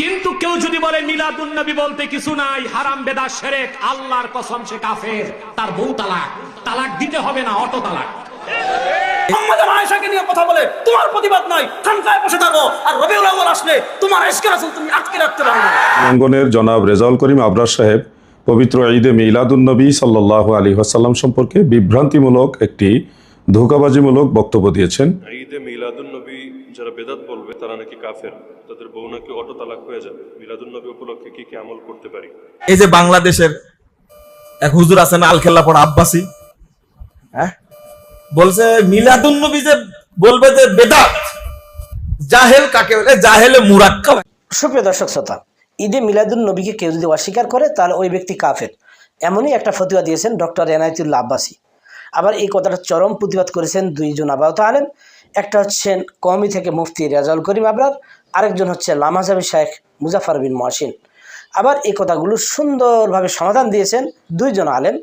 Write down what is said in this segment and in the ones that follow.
কিন্তু কেউ যদি বলে মিলাদুন নবী বলতে কিছু নাই, হারাম বেদাত শিরক, আল্লাহর কসম সে কাফের, তার বউ তালাক, তালাক দিতে হবে না, অটো তালাক। মুহাম্মদ আয়েশাকে নিয়ে কথা বলে তোমার প্রতিবাদ নাই, খানকায় বসে থাকো, আর রবিউল আউয়াল আসলে তোমার ইশকে রাসূল তুমি আটকে রাখতে পারবে না। অঙ্গনের জনাব রেজাউল করিম আবরার সাহেব পবিত্র ঈদে মিলাদুন নবী সাল্লাল্লাহু আলাইহি ওয়াসাল্লাম সম্পর্কে বিভ্রান্তিমূলক একটি ধোঁকাবাজিমূলক বক্তব্য দিয়েছেন। ঈদে মিলাদুন নবী যারা বেদাত বলবে তারা নাকি কাফের, তাদের বউ নাকি অটো তালাক হয়ে যাবে। মিলাদুন নবী উপলক্ষে কি কি আমল করতে পারি? এই যে বাংলাদেশের এক হুজুর আছেন আলখেল্লা পড়া আব্বাসী, হ্যাঁ, বলছে মিলাদুন নবী যে বলবে যে বেদাত, জাহেল কাকে বলে? জাহেলে মুরাক্কাব। সুপ্রিয় দর্শক শ্রোতা, ঈদে মিলাদুন নবীকে কেউ যদি অস্বীকার করে তাহলে ওই ব্যক্তি কাফের, এমনই একটা ফতোয়া দিয়েছেন ডক্টর এনায়েতুল্লাহ আব্বাসী। আবার এই কথাটা চরম প্রতিবাদ করেছেন দুইজন আবাহত আলেম। একটা হচ্ছেন কওমি থেকে মুফতি রেজাউল করিম আবরার, আরেকজন হচ্ছে লামাজাবি শেখ মুজাফফর বিন মহসিন। আবার এই কথাগুলো সুন্দরভাবে সমাধান দিয়েছেন দুইজন আলেম,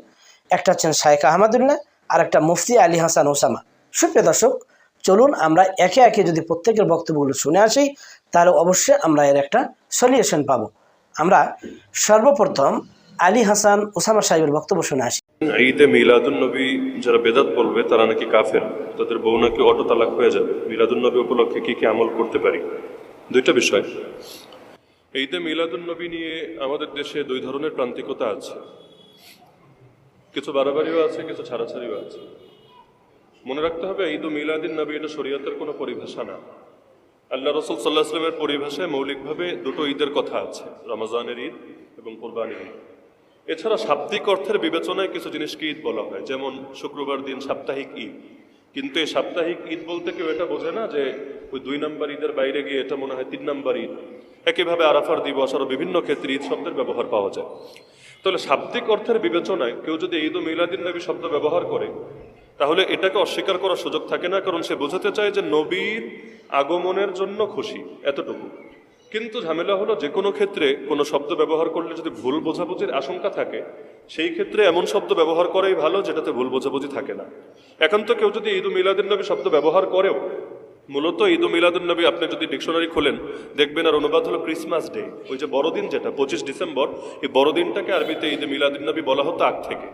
একটা হচ্ছেন শাইখ আহমদুল্লাহ আর একটা মুফতি আলী হাসান ওসামা। সুপ্রিয় দর্শক, চলুন আমরা একে একে যদি প্রত্যেকের বক্তব্যগুলো শুনে আসি তাহলে অবশ্যই আমরা এর একটা সলিউশন পাবো। আমরা সর্বপ্রথম আলী হাসান ওসামা সাহেবের বক্তব্য শুনে আসি। ঈদে মিলাদুন নবী যারা বেদাত বলবে তারা নাকি কাফের, তাদের বউ নাকি অটো তালাক হয়ে যাবে। মিলাদুন নবী উপলক্ষে কি কি আমল করতে পারি? দুইটা বিষয়। ঈদে মিলাদুন নবী নিয়ে আমাদের দেশে দুই ধরনের প্রান্তিকতা আছে, কিছু বাড়াবাড়িও আছে, কিছু ছাড়াছাড়িও আছে। মনে রাখতে হবে ঈদ মিলাদুন নবী এটা শরীয়তের কোনো পরিভাষা না। আল্লাহ রাসূল সাল্লাল্লাহু আলাইহি ওয়াসাল্লামের পরিভাষায় মৌলিকভাবে দুটো ঈদের কথা আছে, রমজানের ঈদ এবং কোরবানির ঈদ। এছাড়া শাব্দিক অর্থের বিবেচনায় কিছু জিনিসকে ঈদ বলা হয়, যেমন শুক্রবার দিন সাপ্তাহিক ঈদ। কিন্তু এই সাপ্তাহিক ঈদ বলতে কেউ এটা বোঝে না যে ওই 2 নম্বর ঈদের বাইরে গিয়ে এটা মনে হয় 3 নম্বর ঈদ। একইভাবে আরাফার দিবস আরও বিভিন্ন ক্ষেত্রে ঈদ শব্দের ব্যবহার পাওয়া যায়। তাহলে শাব্দিক অর্থের বিবেচনায় কেউ যদি ঈদ ও মিলাদুন নবী শব্দ ব্যবহার করে তাহলে এটাকে অস্বীকার করার সুযোগ থাকে না, কারণ সে বোঝাতে চায় যে নবীর আগমনের জন্য খুশি, এতটুকু। কিন্তু ঝামেলা হলো যে কোনো ক্ষেত্রে কোনো শব্দ ব্যবহার করলে যদি ভুল বোঝাবুঝির আশঙ্কা থাকে, সেই ক্ষেত্রে এমন শব্দ ব্যবহার করাই ভালো যেটাতে ভুল বোঝাবুঝি থাকে না। এখন তো কেউ যদি ঈদ মিলাদুন নবী শব্দ ব্যবহার করেও, মূলত ঈদ মিলাদুন নবী আপনি যদি ডিকশনারি খোলেন দেখবেন আর অনুবাদ হলো ক্রিসমাস ডে। ওই যে বড়দিন যেটা 25 ডিসেম্বর, এই বড়দিনটাকে আরবিতে ঈদ মিলাদুন নবী বলা হতো আগ থেকে।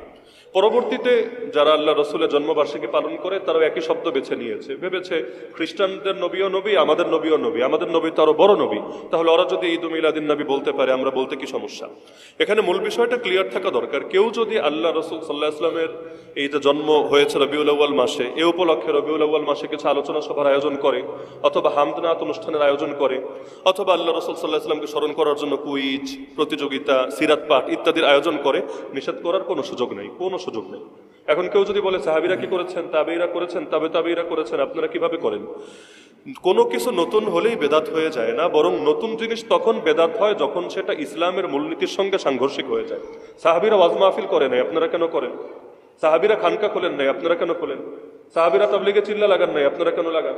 পরবর্তীতে যারা আল্লাহ রসুলের জন্মবার্ষিকী পালন করে তারাও একই শব্দ বেছে নিয়েছে, ভেবেছে খ্রিস্টানদের নবীও নবী, আমাদের নবীও নবী, আমাদের নবী তো আরো বড় নবী, তাহলে ওরা যদি ঈদ মিলাদুন নবী বলতে পারে আমরা বলতে কি সমস্যা? এখানে মূল বিষয়টা ক্লিয়ার থাকা দরকার। কেউ যদি আল্লাহ রসুল সাল্লাল্লাহু আলাইহি ওয়াসাল্লামের এই যে জন্ম হয়েছে রবিউল আউয়াল মাসে, এ উপলক্ষে রবিউল আউয়াল মাসে কিছু আলোচনা সভার আয়োজন করে, অথবা হামদনাত অনুষ্ঠানের আয়োজন করে, অথবা আল্লাহ রসুল সাল্লাল্লাহু আলাইহি ওয়াসাল্লামকে স্মরণ করার জন্য কুইজ প্রতিযোগিতা, সিরাত পাঠ ইত্যাদির আয়োজন করে, নিষেধ করার কোনো সুযোগ নেই, কোনো সুযোগ নেই। এখন কেউ যদি বলে সাহাবীরা কি করেছেন, তাবেঈরা করেছেন, তাবেঈরা করেছেন, আপনারা কিভাবে করেন? কোনো কিছু নতুন হলেই বেদাত হয়ে যায় না, বরং নতুন জিনিস তখন বেদাত হয় যখন সেটা ইসলামের মূলনীতির সঙ্গে সাংঘর্ষিক হয়ে যায়। সাহাবীরা ওয়াজ মাহফিল করে নাই, আপনারা কেন করেন? সাহাবীরা খানকা খোলেন নাই, আপনারা কেন খোলেন? সাহাবীরা তাবলীগে চিল্লা লাগান নাই, আপনারা কেন লাগান?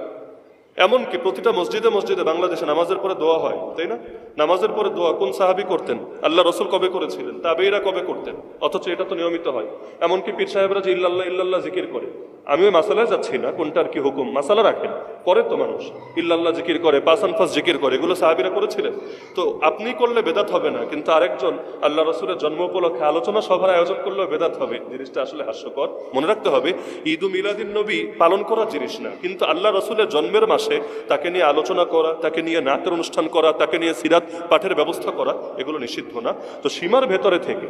এমনকি প্রতিটা মসজিদে মসজিদে বাংলাদেশে নামাজের পরে দোয়া হয়, তাই না? নামাজের পরে দোয়া কোন সাহাবী করতেন? আল্লাহ রসুল কবে করেছিলেন? তাবেঈরা কবে করতেন? অথচ এটা তো নিয়মিত হয়। এমনকি পীর সাহেবরা যে ইল্লাল্লাহ ইল্লাল্লাহ জিকির করে, আমি ওই মাসালায় যাচ্ছি না কোনটার কি হুকুম, মাসালা রাখেন, করে তো মানুষ ইল্লাল্লাহ জিকির করে, পাঁচ আনফাস জিকির করে, এগুলো সাহাবীরা করেছিলেন। তো আপনি করলে বেদাত হবে না, কিন্তু আরেকজন আল্লাহ রসুলের জন্ম উপলক্ষে আলোচনা সভার আয়োজন করলেও বেদাত হবে। জিনিসটা আসলে হাস্যকর। মনে রাখতে হবে ঈদ মিলাদুন নবী পালন করার জিনিস না, কিন্তু আল্লাহ রসুলের জন্মের মাসে তাকে নিয়ে আলোচনা করা, তাকে নিয়ে নাটের অনুষ্ঠান করা, তাকে নিয়ে সিরাত পাঠের ব্যবস্থা করা, এগুলো নিষিদ্ধ না। তো সীমার ভেতরে থেকে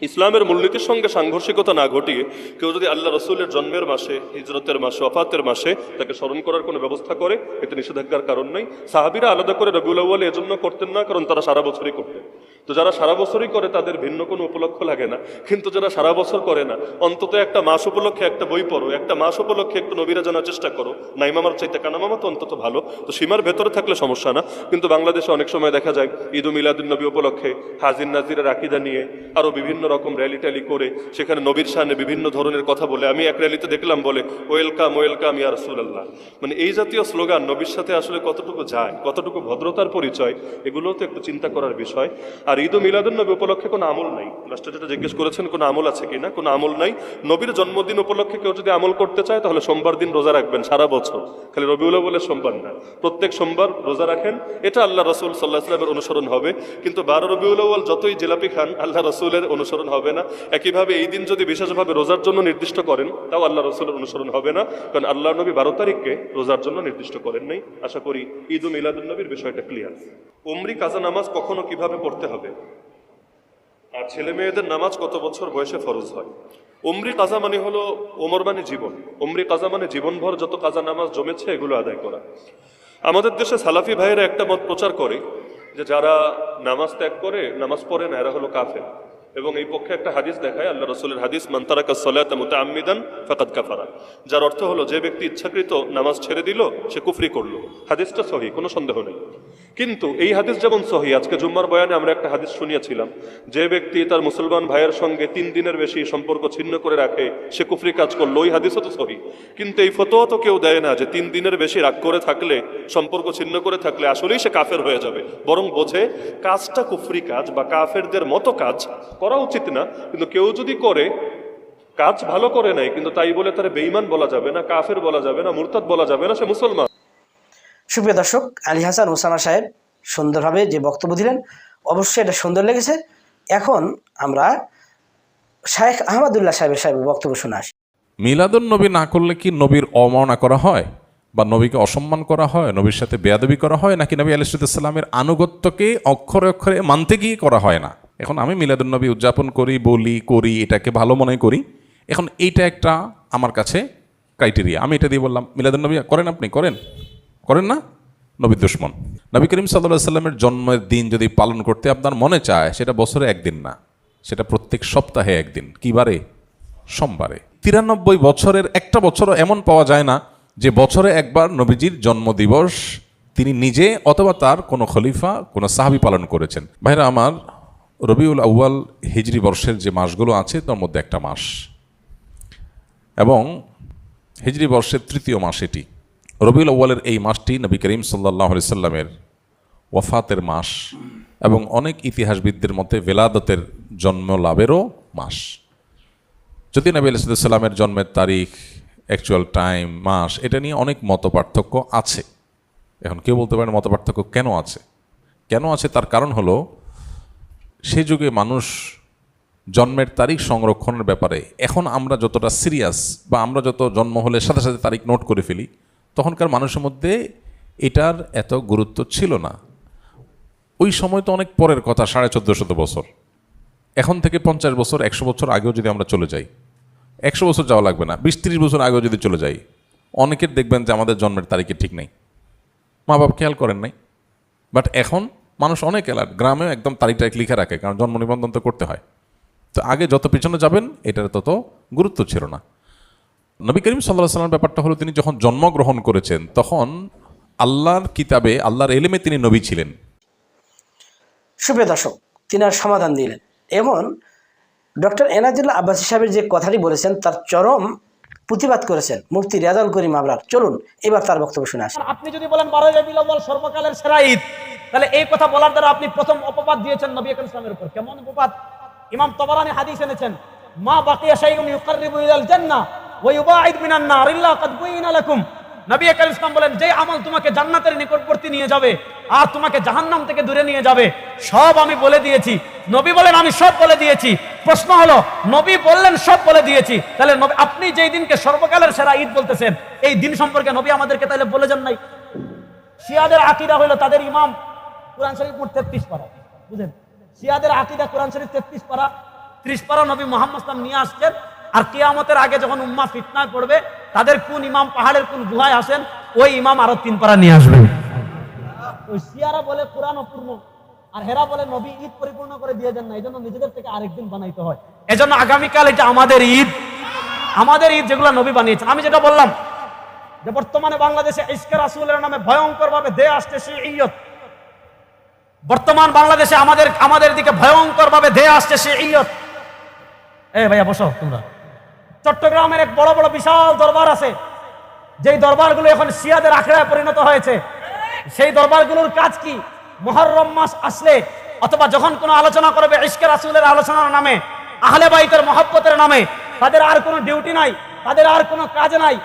ইসলামের মূলনীতির সঙ্গে সাংঘর্ষিকতা না ঘটিয়ে কেউ যদি আল্লাহ রসুলের জন্মের মাসে, হিজরতের মাসে, ওফাতের মাসে তাকে স্মরণ করার কোনো ব্যবস্থা করে, এতে নিষেধাজ্ঞার কারণ নেই। সাহাবীরা আলাদা করে রবিউল আউয়াল এজন্য করতেন না, কারণ তারা সারা বছরই করতেন। তো যারা সারা বছরই করে তাদের ভিন্ন কোনো উপলক্ষ লাগে না, কিন্তু যারা সারা বছর করে না, অন্তত একটা মাস উপলক্ষে একটা বই পড়ো, একটা মাস উপলক্ষে একটু নবীরা জানার চেষ্টা করো। নাইমামার চাইতে কানামামা তো অন্তত ভালো। তো সীমার ভেতরে থাকলে সমস্যা না। কিন্তু বাংলাদেশে অনেক সময় দেখা যায় ঈদ মিলাদুন নবী উপলক্ষে হাজির নাজিরের আকীদা নিয়ে আরো বিভিন্ন রকম র্যালি ট্যালি করে সেখানে নবীর শানে বিভিন্ন ধরনের কথা বলে। আমি এক র্যালিতে দেখলাম বলে ওয়েলকাম ওয়েলকাম ইয়া রাসূলুল্লাহ। মানে এই জাতীয় স্লোগান নবীর সাথে আসলে কতটুকু যায়, কতটুকু ভদ্রতার পরিচয়, এগুলোও তো একটু চিন্তা করার বিষয়। আর ঈদ ও মিলাদুন নবী উপলক্ষে কোনো আমল নাই। মাস্টার যেটা জিজ্ঞেস করেছেন কোনো আমল আছে কিনা, কোনো আমল নাই। নবীর জন্মদিন উপলক্ষে কেউ যদি আমল করতে চায় তাহলে সোমবার দিন রোজা রাখবেন সারা বছর, খালি রবিউল আউয়ালের সোমবার না, প্রত্যেক সোমবার রোজা রাখেন, এটা আল্লাহ রাসূল সাল্লাল্লাহু আলাইহি ওয়াসাল্লামের অনুসরণ হবে। কিন্তু 12 রবিউল আউয়াল যতই জিলাপি খান আল্লাহ রাসূলের অনুসরণ হবে না। একইভাবে এই দিন যদি বিশেষভাবে রোজার জন্য নির্দিষ্ট করেন তাও আল্লাহ রাসূলের অনুসরণ হবে না, কারণ আল্লাহ নবী 12 তারিখকে রোজার জন্য নির্দিষ্ট করেন নাই। আশা করি ঈদ ও মিলাদুন নবীর বিষয়টা ক্লিয়ার। উমরি কাজা নামাজ কখনো কিভাবে পড়তে হবে, আর ছেলে মেয়েদের নামাজ কত বছর বয়সে ফরজ হয়? উমরি কাজা মানে হলো ওমর মানে জীবন, উমরি কাজা মানে জীবনভর যত কাজা নামাজ জমেছে এগুলো আদায় করা। আমাদের দেশে সালাফি ভাইয়েরা একটা মত প্রচার করে যে যারা নামাজ ত্যাগ করে, নামাজ পড়ে না, এরা হলো কাফের। এবং এই পক্ষে একটা হাদিস দেখায়, আল্লাহ রাসূলের হাদিস, মান তারাকা সালাতা মুতাআম্মিদান ফাকাদ কাফারা, যার অর্থ হলো যে ব্যক্তি ইচ্ছাকৃত নামাজ ছেড়ে দিল সে কুফরি করলো। হাদিসটা সহিহ, কোনো সন্দেহ নেই। কিন্তু এই হাদিস যেমন সহিহ, আজকে জুম্মার বয়ানে আমরা একটা হাদিস শুনিয়েছিলাম, যে ব্যক্তি তার মুসলমান ভাইয়ের সঙ্গে 3 দিনের বেশি সম্পর্ক ছিন্ন করে রাখে সে কুফরি কাজ করলো, ওই হাদিসও তো সহিহ। কিন্তু এই ফতোয়া তো কেউ দেয় না যে 3 দিনের বেশি রাগ করে থাকলে, সম্পর্ক ছিন্ন করে থাকলে আসলেই সে কাফের হয়ে যাবে, বরং বোঝে কাজটা কুফরি কাজ বা কাফেরদের মতো কাজ করা উচিত না। কিন্তু কেউ যদি করে, কাজ ভালো করে নাই, কিন্তু তাই বলে তার বেঈমান বলা যাবে না, কাফের বলা যাবে না, মুরতাদ বলা যাবে না, সে মুসলমান। সুপ্রিয় দর্শক, আলী হাসান ওসামা সাহেব সুন্দরভাবে যে বক্তব্য দিলেন, অবশ্যই এটা সুন্দর লেগেছে। এখন আমরা শায়েখ আহমদুল্লাহ সাহেবের বক্তব্য শুনে আসি। মিলাদুন নবী না করলে কি নবীর অবমাননা করা হয় বা নবীকে অসম্মান করা হয়, নবীর সাথে বেয়াদবি করা হয়, নাকি নবী আলাইহিসসালামের আনুগত্যকে অক্ষরে অক্ষরে মানতে গিয়ে করা হয় না? এখন আমি মিলাদুন নবী উদযাপন করি, বলি, করি, এটাকে ভালো মনে করি। এখন এইটা একটা আমার কাছে ক্রাইটেরিয়া। আমি এটা দিয়ে বললাম মিলাদুন নবী করেন, আপনি করেন না, নবী দুশমন। নবী করিম সাল্লাল্লাহু আলাইহি সাল্লামের জন্মের দিন যদি পালন করতে আপনার মনে চায়, সেটা বছরে একদিন না, সেটা প্রত্যেক সপ্তাহে একদিন। কি বারে? সোমবারে। 93 বছরের একটা বছরও এমন পাওয়া যায় না যে বছরে একবার নবীজির জন্মদিবস তিনি নিজে অথবা তার কোনো খলিফা, কোনো সাহাবী পালন করেছেন। ভাইরা আমার, রবিউল আউয়াল হিজরি বর্ষের যে মাসগুলো আছে তার মধ্যে একটা মাস, এবং হিজরি বর্ষের 3য় মাস এটি। রবিউল আউয়ালের এই মাসটি নবী করিম সাল্লাল্লাহু আলাইহি সাল্লামের ওয়াফাতের মাস এবং অনেক ইতিহাসবিদদের মতে ভেলাদতের জন্ম লাভেরও মাস। যদি নবী আলাইহিস সালামের জন্মের তারিখ, অ্যাকচুয়াল টাইম, মাস, এটা নিয়ে অনেক মত পার্থক্য আছে। এখন কেউ বলতে পারেন মত পার্থক্য কেন আছে? কেন আছে তার কারণ হলো, সে যুগে মানুষ জন্মের তারিখ সংরক্ষণের ব্যাপারে এখন আমরা যতটা সিরিয়াস, বা আমরা যত জন্ম হলে সাথে সাথে তারিখ নোট করে ফেলি, তখনকার মানুষের মধ্যে এটার এত গুরুত্ব ছিল না। ওই সময় তো অনেক পরের কথা, 1450 বছর। এখন থেকে 50 বছর, 100 বছর আগেও যদি আমরা চলে যাই, 100 বছর যাওয়া লাগবে না, 20-30 বছর আগেও যদি চলে যাই, অনেকের দেখবেন যে আমাদের জন্মের তারিখে ঠিক নেই, মা বাপ খেয়াল করেন নাই। বাট এখন মানুষ অনেক অ্যালার্ট, গ্রামেও একদম তারিখ লিখে রাখে, কারণ জন্ম নিবন্ধন তো করতে হয়। তো আগে যত পিছনে যাবেন এটার তত গুরুত্ব ছিল না। নবী করিম সাল্লাল্লাহু আলাইহি ওয়াসাল্লামের ব্যাপারটা হলো, তিনি যখন জন্মগ্রহণ করেছেন তখন আল্লাহর কিতাবে, আল্লাহর এলেমে তিনি নবী ছিলেন। সুপ্রিয় দর্শক, তিনি আর সমাধান দিলেন। এখন ডক্টর এনায়েতুল্লাহ আব্বাসী সাহেবের যে কথাটি বলেছেন তার চরম প্রতিবাদ করেছেন মুফতি রিয়াজুল করিম আবরার। চলুন এবার তার বক্তব্য শুনে আসি। আপনি যদি বলেন 12 রবিউল আউয়াল সর্বকালের সেরা ঈদ, তাহলে এই কথা বলার দ্বারা আপনি প্রথম অপবাদ দিয়েছেন নবী করিম সাল্লাল্লাহু আলাইহি ওয়াসাল্লামের উপর। কেমন অপবাদ? ইমাম তাবারানী হাদিস এনেছেন, মা বাকিয়া শাইউন ইউকাররিবু ইলাল জান্নাহ ওয়া ইউবাইদ মিনান নার ইল্লা কাদ বুইনা লাকুম। নবী করিম সাল্লাল্লাহু আলাইহি ওয়াসাল্লাম বলেন, যে আমল তোমাকে জান্নাতের নিকটবর্তী নিয়ে যাবে আর তোমাকে জাহান্নাম থেকে দূরে নিয়ে যাবে, সব আমি বলে দিয়েছি। নবী বলেন আমি সব বলে দিয়েছি। প্রশ্ন হলো, নবী বললেন সব বলে দিয়েছি, তাহলে আপনি যেই দিনকে সর্বকালের সেরা ঈদ বলতেছেন, এই দিন সম্পর্কে নবী আমাদেরকে তাহলে বলে যান নাই? শিয়াদের আকীদা হলো তাদের ইমাম কোরআন শরীফ মোট 33 পারা, বুঝেন? শিয়াদের আকীদা কোরআন শরীফ 33 পারা, 30 পারা নবী মুহাম্মদ সাল্লাল্লাহু আলাইহি ওয়াসাল্লাম নিয়ে আসছেন। আর কিয়ামতের আগে যখন উম্মাহ ফিতনায় পড়বে, তাদের কোন ইমাম পাহাড়ের কোন গুহায় আসেন, ওই ইমাম আরো 3 পারা নিয়ে আসবে। ওই শিয়ারা বলে কোরআন অপূর্ণ, আর হেরা বলে নবী ঈদ পরিপূর্ণ করে দিয়ে দেন না, এই জন্য নিজেদের থেকে আরেকদিন বানাইতে হয়। এজন্য আগামীকাল এটা আমাদের ঈদ, আমাদের ঈদ যেগুলো নবী বানিয়েছেন। আমি যেটা বললাম যে বর্তমানে বাংলাদেশে ইশকে রাসূলের নামে ভয়ঙ্কর ভাবে দেয়া আসছে শিইয়ত। বর্তমান বাংলাদেশে আমাদের দিকে ভয়ঙ্কর ভাবে দেয়া আসছে শিইয়ত। এই ভাইয়া বসো তোমরা। চট্টগ্রামের এক বড় বড় বিশাল দরবার আছে, যেই দরবারগুলো এখন শিয়াদের আখড়ায় পরিণত হয়েছে। সেই দরবারগুলোর কাজ কি? মুহররম মাস আসলে অথবা যখন কোনো আলোচনা করবে ইশকে রাসূলের আলোচনার নামে, আহলে বাইতের মহব্বতের নামে, তাদের আর কোনো ডিউটি নাই, তাদের আর কোনো কাজ নাই।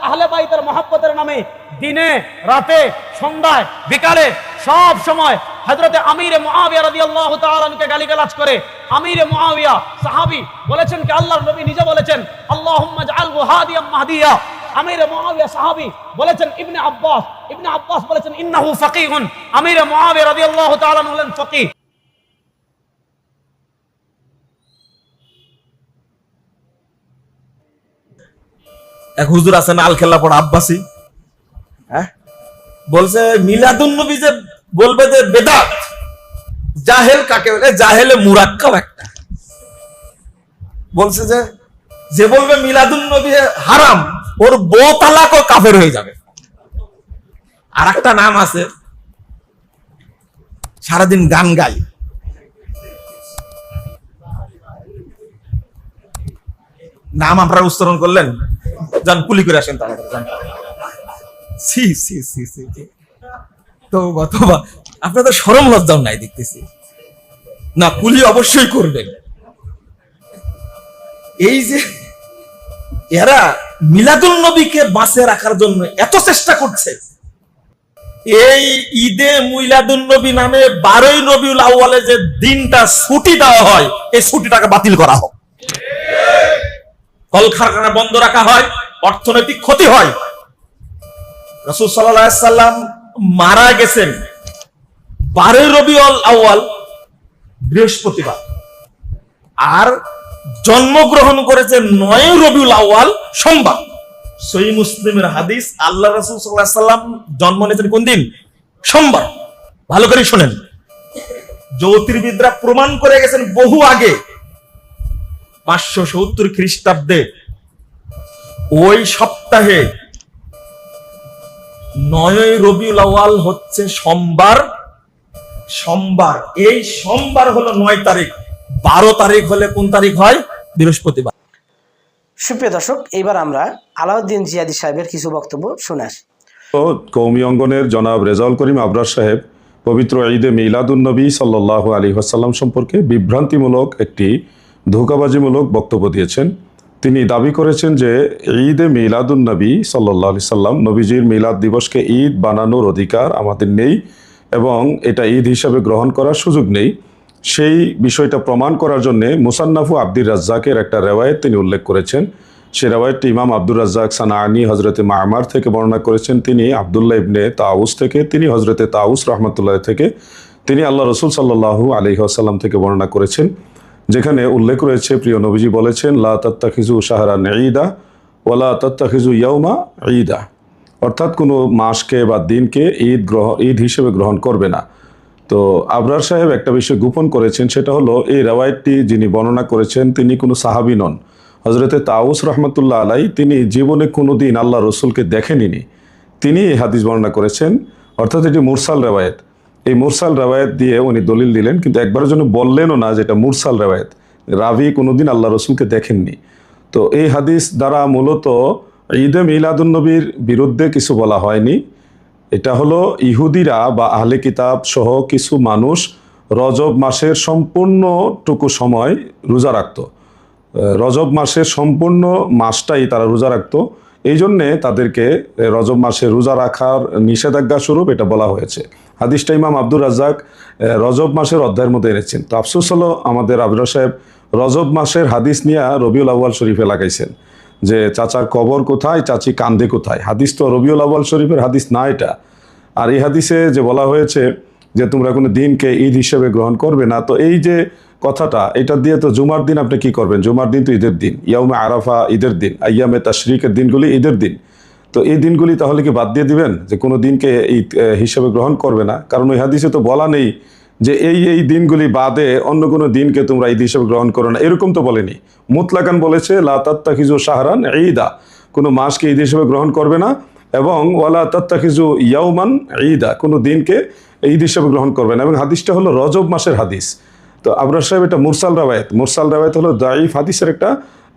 আহলে বাইতের মহব্বতের নামে দিনে রাতে সন্ধ্যায় বিকালে সব সময় হযরতে আমিরে মুআবিয়া রাদিয়াল্লাহু তাআলা আনহুকে গালিগালাজ করে। আমিরে মুআবিয়া সাহাবী বলেছেন কি আল্লাহর নবী নিজে বলেছেন আল্লাহুম্মা জাআলহু হাদিয়াম মাহদিয়া। আমিরে মুআবিয়া সাহাবী বলেছেন ইবনে আব্বাস বলেছেন ইন্নাহু ফাকিহুন। আমিরে মুআবিয়া রাদিয়াল্লাহু তাআলা আনহু হলেন ফকিহ। এক হুজুর আছেন আল খেল্লা পড়া আব্বাসী, হ্যাঁ, বলছে মিলাদুন নবী যে বলবে যে বেদাত, জাহেল কাকে বলে? জাহেলে মুরাক্কাব একটা। বলছে যে যে বলবে মিলাদুন নবী হারাম, ওর বউ তালাক ও কাফের হয়ে যাবে। আর একটা নাম আছে, সারাদিন গান গাই, নাম আপনারা উচ্চারণ করলেন, যান কুলি করে আসেন তাহলে। সি সি সি সি তোবা তোবা, আপনাদের শরম লজ্জাও নাই দেখতেছি না, কুলি অবশ্যই করবেন। এই যে এরা মিলাদুল নবীকে বাঁচিয়ে রাখার জন্য এত চেষ্টা করছে, এই ঈদে মিলাদুন নবী নামে 12ই রবিউল আউয়ালে যে দিনটা ছুটি দেওয়া হয়, এই ছুটিটাকে বাতিল করা হোক। কলকারখানা বন্ধ রাখা হয়, অর্থনৈতিক ক্ষতি হয়। রাসূল সাল্লাল্লাহু আলাইহি সাল্লাম মারা গেছেন 12ই রবিউল আউয়াল বৃহস্পতিবার, আর জন্মগ্রহণ করেছেন 9ই রবিউল আউয়াল সোমবার। সহিহ মুসলিমের হাদিস, আল্লাহ রাসূল সাল্লাল্লাহু আলাইহি সাল্লাম জন্ম নিয়েছেন কোন দিন? সোমবার। ভালো করে শুনেন, জ্যোতির্বিদরা প্রমাণ করে গেছেন বহু আগে, 570 খ্রিস্টাব্দে ওই সপ্তাহে 9ই রবিউল আউয়াল হচ্ছে সোমবার। এই সোমবার হলো 9 তারিখ, 12 তারিখ হলে কোন তারিখ হয়? বৃহস্পতিবার। সুপ্রিয় দর্শক, এইবার আমরা আলাউদ্দিন জিয়াদি সাহেবের কিছু বক্তব্য শুনে আসি। কওমি অঙ্গনের জনাব রেজাউল করিম আবরার সাহেব পবিত্র ঈদে মিলাদুন নবী সাল্লাল্লাহু আলাইহি ওয়াসাল্লাম সম্পর্কে বিভ্রান্তিমূলক একটি ধোঁকাবাজিমূলক বক্তব্য দিয়েছেন। তিনি দাবি করেছেন যে ঈদে মিলাদুন নবী সাল্লাল্লাহু আলাইহি সাল্লাম, নবীজির মিলাদ দিবসকে ঈদ বানানোর অধিকার আমাদের নেই এবং এটা ঈদ হিসাবে গ্রহণ করার সুযোগ নেই। সেই বিষয়টা প্রমাণ করার জন্য মুসান্নাফু আব্দুর রাজ্জাকের একটা রেওয়ায়েত তিনি উল্লেখ করেছেন। সে রেওয়ায়েতটি ইমাম আব্দুর রাজ্জাক সানাআনী হজরতে মা'মার থেকে বর্ণনা করেছেন, তিনি আবদুল্লাহ ইবনে তাউস থেকে, তিনি হজরতে তাউস রহমতুল্লাহ থেকে, তিনি আল্লাহ রসুল সাল্লাল্লাহু আলাইহি ওয়াসাল্লাম থেকে বর্ণনা করেছেন, যেখানে উল্লেখ রয়েছে প্রিয় নবীজি বলেছেন লা তাত্তাখিজু শাহরান ঈদা ওয়ালা তাত্তাখিজু ইয়াউমা ঈদা, অর্থাৎ কোনো মাসকে বা দিনকে ঈদ হিসেবে গ্রহণ করবে না। তো আবরার সাহেব একটা বিষয় গোপন করেছেন, সেটা হলো এই রেওয়ায়েতটি যিনি বর্ণনা করেছেন তিনি কোনো সাহাবী নন। হজরতে তাউস রহমতুল্লাহ আলাই তিনি জীবনে কোনো দিন আল্লাহ রসুলকে দেখেনি, তিনি এই হাদিস বর্ণনা করেছেন, অর্থাৎ এটি মুরসাল রেওয়ায়েত। এই মুরসাল রেওয়ায়েত দিয়ে উনি দলিল দিলেন, কিন্তু একবারের জন্য বললেনও না যেটা মুরসাল রেওয়ায়েত, রাভি কোনোদিন আল্লাহ রসুলকে দেখেননি। তো এই হাদিস দ্বারা মূলত ঈদে মিলাদুন নবীর বিরুদ্ধে কিছু বলা হয়নি। এটা হলো ইহুদিরা বা আহলে কিতাব সহ কিছু মানুষ রজব মাসের সম্পূর্ণটুকু সময় রোজা রাখত, রজব মাসের সম্পূর্ণ মাসটাই তারা রোজা রাখত, এই জন্যে তাদেরকে রজব মাসে রোজা রাখার নিষেধাজ্ঞা স্বরূপ এটা বলা হয়েছে। হাদিসটা ইমাম আব্দুর রাজ্জাক রজব মাসের অধ্যায়ের মধ্যে এনেছেন। তো আফসোস হলো আমাদের আবরার সাহেব রজব মাসের হাদিস নিয়ে রবিউল আউয়াল শরীফে লাগাইছেন, যে চাচার কবর কোথায়, চাচি কান্দে কোথায়। হাদিস তো রবিউল আউয়াল শরীফের হাদিস না এটা। আর এই হাদিসে যে বলা হয়েছে যে তোমরা কোনো দিনকে ঈদ হিসেবে গ্রহণ করবে না, তো এই যে কথাটা, এটা দিয়ে তো জুমার দিন আপনি কি করবেন? জুমার দিন তো ঈদের দিন, ইয়াউমে আরাফা ঈদের দিন, আইয়ামে তাশরিকের দিনগুলি ঈদের দিন। তো এই দিনগুলি তাহলে কি বাদ দিয়ে দিবেন যে কোনো দিনকে ঈদ হিসেবে গ্রহণ করবে না? কারণ ওই হাদিসে তো বলা নেই যে এই দিনগুলি বাদে অন্য কোনো দিনকে তোমরা ঈদ হিসেবে গ্রহণ করো না, এরকম তো বলেনি। মুতলাকান বলেছে লা তাত্তাখিজু শাহরান ঈদা, কোনো মাসকে ঈদ হিসেবে গ্রহণ করবে না, এবং ওয়ালা তাত্তাখিজু ইয়াউমান ঈদা, কোনো দিনকে ঈদ হিসেবে গ্রহণ করবে না। এবং হাদিসটা হলো রজব মাসের হাদিস। তো আবরার সাহেব এটা মুরসাল রাওয়ায়াত হলো দাঈফ হাদিসের একটা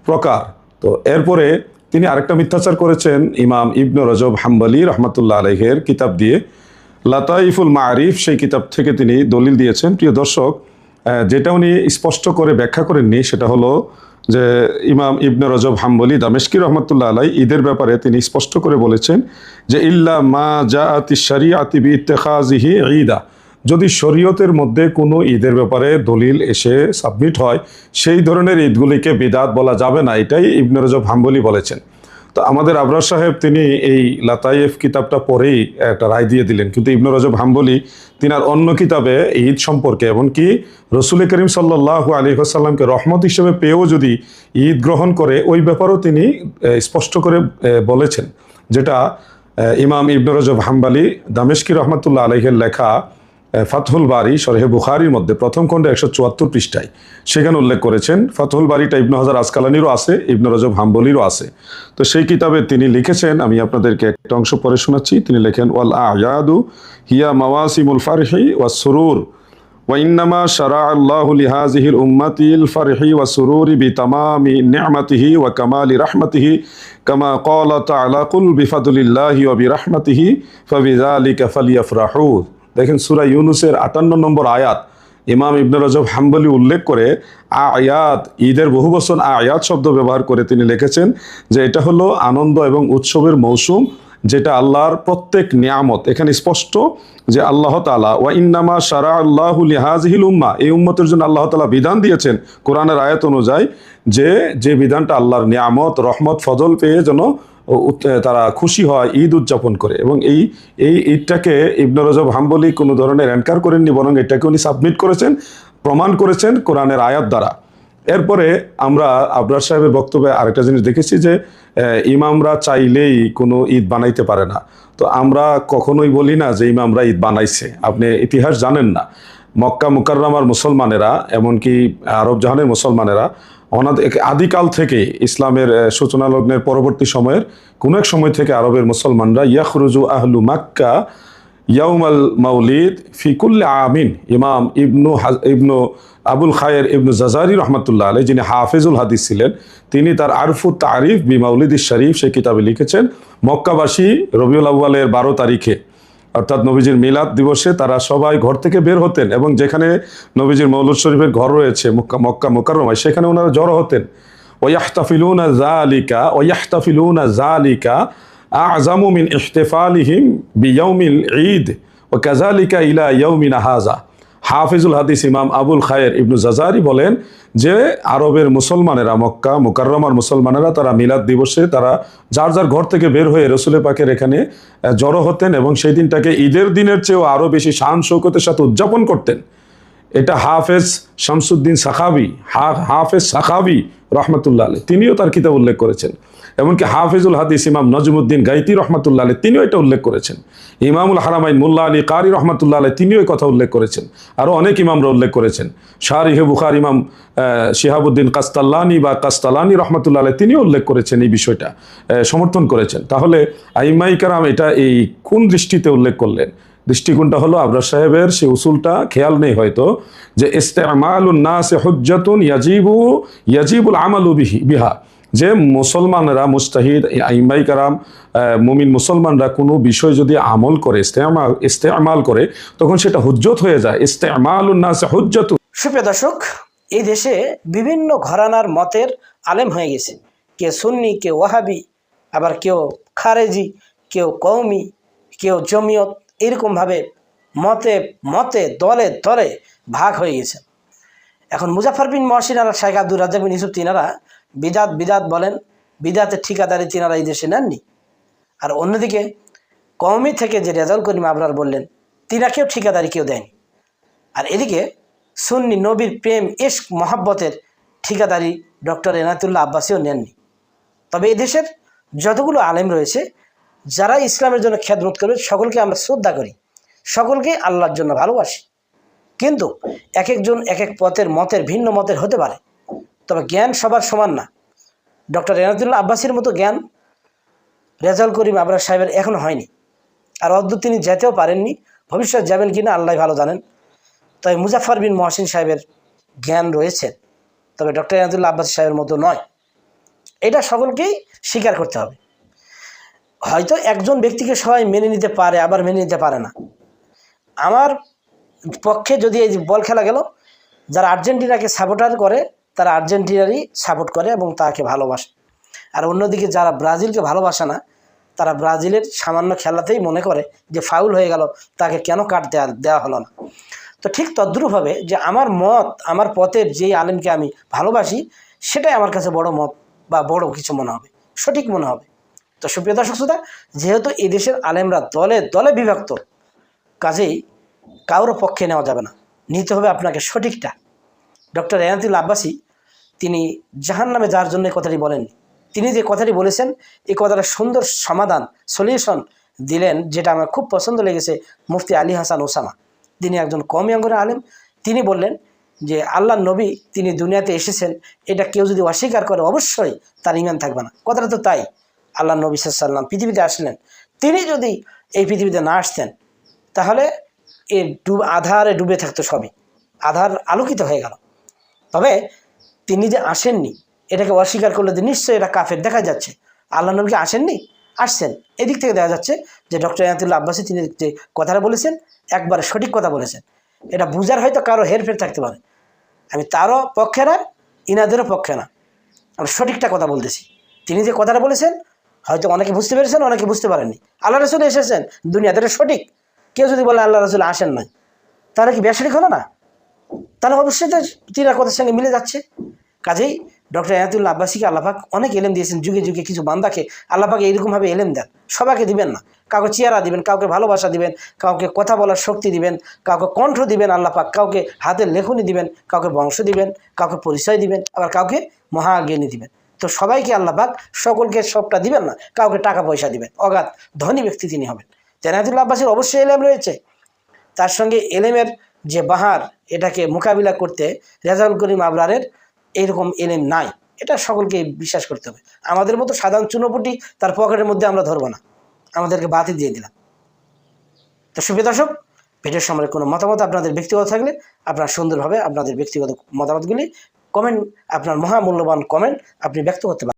প্রকার। তো এরপরে তিনি আরেকটা মিথ্যাচার করেছেন ইমাম ইবনে রজব হাম্বলি রহমতুল্লাহ আলাইহের কিতাব দিয়ে। লাতাইফুল মারিফ সেই কিতাব থেকে তিনি দলিল দিয়েছেন। প্রিয় দর্শক, যেটা উনি স্পষ্ট করে ব্যাখ্যা করেননি সেটা হলো যে ইমাম ইবনে রজব হাম্বলি দামেশকি রহমতুল্লাহ আলাই ঈদের ব্যাপারে তিনি স্পষ্ট করে বলেছেন যে ইল্লা মা জাআতি শরিয়াতি বিইত্তিখাযিহি ঈদা, যদি শরীয়তের মধ্যে কোনো ঈদের ব্যাপারে দলিল এসে সাবমিট হয় সেই ধরনের ঈদগুলিকে বিদাত বলা যাবে না, এটাই ইবনে রজব হাম্বলি বলেছেন। তো আমাদের আবরার সাহেব তিনি এই লাতাইফ কিতাবটা পড়েই একটা রায় দিয়ে দিলেন, কিন্তু ইবনে রজব হাম্বলি তিনার অন্য কিতাবে ঈদ সম্পর্কে এমনকি রসুল করিম সাল্লাল্লাহু আলাইহি ওয়াসাল্লামকে রহমত হিসেবে পেয়েও যদি ঈদ গ্রহণ করে ওই ব্যাপারেও তিনি স্পষ্ট করে বলেছেন, যেটা ইমাম ইবনে রজব হাম্বলি দামেশকি রহমতুল্লাহ আলাইহির লেখা ফাতহুল বারি শরহে বুখারীর মধ্যে প্রথম খণ্ডে 174 পৃষ্ঠায় সেখানে উল্লেখ করেছেন। ফাতহুল বারিটা ইবনে হাজার আসকালানিরও আছে, ইবনে রজব হাম্বলিরও আছে। তো সেই কিতাবে তিনি লিখেছেন, আমি আপনাদেরকে একটা অংশ পড়ে শোনাচ্ছি। তিনি লেখেন ওয়াল আয়াদু হিয়া মাওয়াসিমুল ফারহি ওয়াস সুরুর ওয়া ইন্নামা শারা'a আল্লাহু লিহাযিহিল উম্মাতিল ফারহি ওয়াস সুরুরি বিতামামি নি'মাতিহি ওয়া কামালি রাহমাতিহি কামা ক্বালা তাআলা কুল বিফাদলিল্লাহি ওয়া বিরাহমাতিহি ফাবিযালিকা ফালইফরাহু। দেখেন সূরা ইউনূসের 58 নম্বর আয়াত ইমাম ইবনে রজব হাম্বলি উল্লেখ করে আয়াত, ঈদের বহু বচন আয়াত শব্দ ব্যবহার করে তিনি লিখেছেন যে এটা হলো আনন্দ এবং উৎসবের মৌসুম, যেটা আল্লাহর প্রত্যেক নিয়ামত। এখানে স্পষ্ট যে আল্লাহ তাআলা ওয়া ইন্নামা শারা'a আল্লাহু লিহাযিহিল উম্মাহ, এই উম্মতের জন্য আল্লাহ তাআলা বিধান দিয়েছেন কোরআনের আয়াত অনুযায়ী যে বিধানটা আল্লাহর নিয়ামত রহমত ফজল পেয়ে যেন তারা খুশি হয়, ঈদ উদযাপন করে। এবং এই ঈদটাকে ইবনে রজব হাম্বলি কোনো ধরনের এনকার করেননি, বরং এটাকে উনি সাবমিট করেছেন, প্রমাণ করেছেন কোরআনের আয়াত দ্বারা। এরপরে আমরা আবরার সাহেবের বক্তব্যে আরেকটা জিনিস দেখেছি যে ইমামরা চাইলেই কোনো ঈদ বানাইতে পারে না। তো আমরা কখনোই বলি না যে ইমামরা ঈদ বানাইছে, আপনি ইতিহাস জানেন না। মক্কা মুকাররমার মুসলমানেরা এমনকি আরব জাহানের মুসলমানেরা আদিকাল থেকে ইসলামের সূচনা লগ্নের পরবর্তী সময়ের কোনো এক সময় থেকে আরবের মুসলমানরা ইয়াখরুজু আহলু মাক্কা ইয়াউমাল মাউলিদ ফি কুল্লি আমিন। ইমাম ইবনু আবুল খায়ের ইবনু জাজারি রহমতুল্লাহ আলাইহি, যিনি হাফিজুল হাদিস ছিলেন, তিনি তার আরফুত তারিফ বি মাউলিদিশ শরীফ সেই কিতাবে লিখেছেন মক্কাবাসী রবিউল আউয়ালের 12 তারিখে অর্থাৎ নবীজির মিলাদ দিবসে তারা সবাই ঘর থেকে বের হতেন এবং যেখানে নবীজির মৌলুদ শরীফের ঘর রয়েছে মক্কা মুকাররমায় সেখানে ওনারা জড়ো হতেন। ওয়াহতাফিলুনা যালিকা আ'যামু মিন ইহতিফালিহিম বিয়াউমিল ঈদ ওয়া কাযালিকা ইলা ইয়াউমিনা হাযা। হাফিজুল হাদিস ইমাম আবুল খায়ের ইবনু জাজারি বলেন যে আরবের মুসলমানেরা মক্কা মুকাররমার মুসলমানেরা তারা মিলাদ দিবসে তারা যার যার ঘর থেকে বের হয়ে রসুলের পাকের এখানে জড়ো হতেন এবং সেই দিনটাকে ঈদের দিনের চেয়েও আরও বেশি শান শৌকতের সাথে উদযাপন করতেন। এটা হাফেজ শামসুদ্দিন সাখাবি হাফেজ সাখাবি রহমতুল্লাহ আলাইহি তিনিও তার কিতাব উল্লেখ করেছেন। এমনকি হাফিজুল হাদিস ইমাম নজমুদ্দিন গাইতি রহমতুল্লাহ আলাইহি তিনিও এটা উল্লেখ করেছেন। ইমামুল হারামাইন মুল্লা আলী কারি রহমতুল্লাহ আলাইহি তিনিও এই কথা উল্লেখ করেছেন। আরও অনেক ইমামরা উল্লেখ করেছেন। শারিহে বুখারী ইমাম শিহাবুদ্দিন কাস্তালানি রহমতুল্লাহ আলাইহি তিনিও উল্লেখ করেছেন, এই বিষয়টা সমর্থন করেছেন। তাহলে আইম্মায়ে কেরাম এটা এই কোন দৃষ্টিতে উল্লেখ করলেন? দৃষ্টিকোণটা হলো আবরার সাহেবের সেই উসুলটা খেয়াল নেই হয়তো, যে ইস্তেমালুন নাসে হুজ্জাতুন ইয়াজিবুল আমালু বিহা, যে মুসলমানরা মুস্তাহিদ আইম্মায়ে কেরাম মুমিন মুসলমানরা কোনো বিষয় যদি আমল করে ইস্তেমাল করে তখন সেটা হুজ্জত হয়ে যায়। ইস্তেমালুন নাসে হুজ্জাতুন। সুপ্রিয় দর্শক, এই দেশে বিভিন্ন ঘরানার মতের আলেম হয়ে গেছে, কেউ সুন্নি, কেউ ওয়াহাবি, আবার কেউ খারেজি, কেউ কওমি, কেউ জমিয়ত, এরকমভাবে মতে মতে দলে দলে ভাগ হয়ে গেছে। এখন মুজাফফর বিন মহসিন আর শাইখ আব্দুর রাজ্জাক বিন ইউসুফ তিনারা বিদাত বলেন, বিদাতের ঠিকাদারি তিনারা এই দেশে নেননি। আর অন্যদিকে কওমি থেকে যে রেজাউল করিম আবরার বললেন তিনাকেও ঠিকাদারি কেউ দেয়নি। আর এদিকে সুন্নি নবীর প্রেম ইশক মহাব্বতের ঠিকাদারি ডক্টর এনায়েতুল্লাহ আব্বাসীও নেননি। তবে এই দেশের যতগুলো আলেম রয়েছে যারা ইসলামের জন্য খেদমত করবে সকলকে আমরা শ্রদ্ধা করি, সকলকে আল্লাহর জন্য ভালোবাসি। কিন্তু এক একজন এক এক মতের ভিন্ন মতের হতে পারে, তবে জ্ঞান সবার সমান না। ডক্টর এনায়েতুল্লাহ আব্বাসীর মতো জ্ঞান রেজাউল করিম আবরার সাহেবের এখনো হয়নি, আর অদ্ভুত তিনি যেতেও পারেননি, ভবিষ্যৎ যাবেন কিনা আল্লাহ ভালো জানেন। তবে মুজাফফর বিন মহসিন সাহেবের জ্ঞান রয়েছে, তবে ডক্টর এনায়েতুল্লাহ আব্বাসী সাহেবের মতো নয়। এটা সকলকেই স্বীকার করতে হবে। হয়তো একজন ব্যক্তিকে সবাই মেনে নিতে পারে, আবার মেনে নিতে পারে না, আমার পক্ষে যদি এই যে বল খেলা গেল, যারা আর্জেন্টিনাকে সাপোর্টার করে তারা আর্জেন্টিনারই সাপোর্ট করে এবং তাকে ভালোবাসে। আর অন্যদিকে যারা ব্রাজিলকে ভালোবাসে না, তারা ব্রাজিলের সামান্য খেলাতেই মনে করে যে ফাউল হয়ে গেল, তাকে কেন কাট দেওয়া হলো না। তো ঠিক তদ্রূপভাবে যে আমার মত, আমার পথের যেই আলেমকে আমি ভালোবাসি, সেটাই আমার কাছে বড় মত বা বড় কিছু মনে হবে, সঠিক মনে হবে। তো সুপ্রিয় দর্শক শ্রোতা, যেহেতু এই দেশের আলেমরা দলে দলে বিভক্ত, কাজেই কারোর পক্ষে নেওয়া যাবে না, নিতে হবে আপনাকে সঠিকটা। ডক্টর এনায়েতুল্লাহ আব্বাসী তিনি জাহান্নামে যাওয়ার জন্য এই কথাটি বলেননি। তিনি যে কথাটি বলেছেন, এই কথাটা সুন্দর সমাধান, সলিউশন দিলেন, যেটা আমার খুব পছন্দ লেগেছে মুফতি আলী হাসান ওসামা। তিনি একজন কওমি অঙ্গনের আলেম। তিনি বললেন যে আল্লাহর নবী তিনি দুনিয়াতে এসেছেন, এটা কেউ যদি অস্বীকার করে অবশ্যই তার ঈমান থাকবে না। কথাটা তো তাই। আল্লাহর নবী সাল্লাল্লাহু আলাইহি ওয়াসাল্লাম পৃথিবীতে আসলেন, তিনি যদি এই পৃথিবীতে না আসতেন তাহলে আধারে ডুবে থাকতো সবই, আধার আলোকিত হয়ে গেল। তবে তিনি যে আসেননি, এটাকে অস্বীকার করলে যে নিশ্চয়ই এটা কাফের দেখা যাচ্ছে। আল্লাহ নবীকে আসেননি, আসছেন। এদিক থেকে দেখা যাচ্ছে যে ডক্টর এনায়েতুল্লাহ আব্বাসী তিনি যে কথাটা বলেছেন একবারে সঠিক কথা বলেছেন। এটা বুঝার হয়তো কারো হেরফের থাকতে পারে, আমি তারও পক্ষে না, ইনাদেরও পক্ষে না, আমি সঠিকটা কথা বলতেছি। তিনি যে কথাটা বলেছেন হয়তো অনেকে বুঝতে পেরেছেন, অনেকে বুঝতে পারেননি। আল্লাহ রসুল এসেছেন দুনিয়াতে, এটা সঠিক। কেউ যদি বলে আল্লাহ রসুল আসেন নাই, তাহলে কি বেসঠিক হলো না? তাহলে অবশ্যই তো তিনার কথার সঙ্গে মিলে যাচ্ছে। কাজেই ডক্টর এনায়েতুল্লাহ আব্বাসীকে আল্লাপাক অনেক এলেম দিয়েছেন, যুগে যুগে কিছু বান্দাকে আল্লাপাক এইরকমভাবে এলেম দেন। সবাইকে দিবেন না, কাউকে চেহারা দিবেন, কাউকে ভালোবাসা দিবেন, কাউকে কথা বলার শক্তি দিবেন, কাউকে কণ্ঠ দিবেন আল্লাপাক, কাউকে হাতের লেখনী দিবেন, কাউকে বংশ দিবেন, কাউকে পরিচয় দিবেন, আবার কাউকে মহাজ্ঞানী দিবেন। তো সবাইকে আল্লাপাক সকলকে সবটা দিবেন না, কাউকে টাকা পয়সা দিবেন, অগাধ ধনী ব্যক্তি তিনি হবেন। এনায়েতুল্লাহ আব্বাসীর অবশ্যই এলেম রয়েছে, তার সঙ্গে এলেমের যে বাহার, এটাকে মোকাবিলা করতে রেজাউল করিম আবরারের এইরকম এলেম নাই, এটা সকলকে বিশ্বাস করতে হবে। আমাদের মতো সাধারণ চুনোপুটি তার পকেটের মধ্যে আমরা ধরবো না, আমাদেরকে বাতি দিয়ে দিলাম। তো সুপ্রিয় দর্শক, ভিডিওর সম্পর্কে কোনো মতামত আপনাদের ব্যক্তিগত থাকলে আপনারা সুন্দরভাবে আপনাদের ব্যক্তিগত মতামতগুলি কমেন্ট, আপনার মহামূল্যবান কমেন্ট আপনি ব্যক্ত করতে পারেন।